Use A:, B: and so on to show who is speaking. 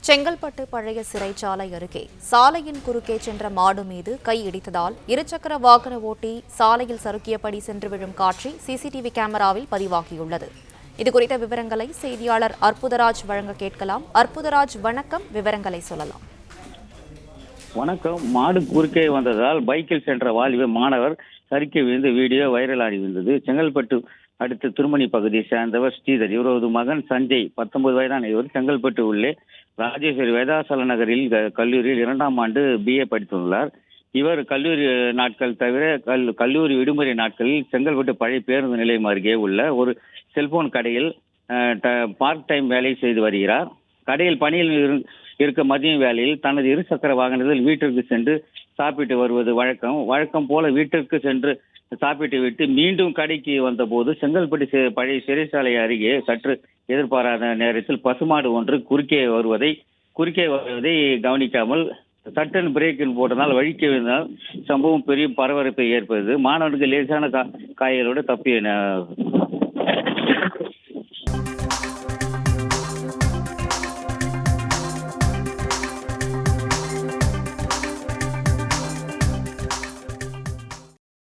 A: செங்கல்பட்டு பழைய சிறைச்சாலை அருகே சாலையின் குறுக்கே சென்ற மாடு மீது கை இடித்ததால் இருசக்கர வாகன ஓட்டி சாலையில் சறுக்கியபடி சென்று விழும் காட்சி சிசிடிவி கேமராவில் பதிவாகியுள்ளது. இதுகுறித்த விவரங்களை செய்தியாளர் அற்புதராஜ் வழங்க கேட்கலாம். அற்புதராஜ், வணக்கம். விவரங்களை சொல்லலாம்.
B: வணக்கம். மாடு குறுக்கே வந்ததால் பைக்கில் சென்ற வாலிப மாணவர் சறுக்கி விழுந்து வீடியோ வைரலாகி வந்தது. செங்கல்பட்டு அடுத்த திருமணி பகுதியை சேர்ந்தவர் ஸ்ரீதர். இவரது மகன் சஞ்சய் 19 வயதான இவர் செங்கல்பட்டு உள்ளே ராஜேஸ்வரி வேதாசல நகரில் கல்லூரியில் 2ஆம் ஆண்டு BA படித்துள்ளார். இவர் கல்லூரி நாட்கள் தவிர கல்லூரி விடுமுறை நாட்களில் செங்கல்பட்டு பழைய பேருந்து நிலையம் அருகே உள்ள ஒரு செல்போன் கடையில் பார்ட் டைம் வேலை செய்து வருகிறார். கடையில் பணியில் இருக்க மதிய வேளையில் தனது இருசக்கர வாகனத்தில் வீட்டிற்கு சென்று சாப்பிட்டு வருவது வழக்கம் போல வீட்டிற்கு சென்று சாப்பிட்டு விட்டு மீண்டும் கடைக்கு வந்தபோது செங்கல்பட்டு பழைய சிறைச்சாலை அருகே சற்று எதிர்பாராத நேரத்தில் பசுமாடு ஒன்று குறுக்கே வருவதை கவனிக்காமல் சட்டன் பிரேக்கில் போட்டதால் வழிக்கு விழுந்தால் சம்பவம் பெரிய பரபரப்பை ஏற்பட்டது. மாணவனுக்கு லேசான காயங்களோடு தப்பிய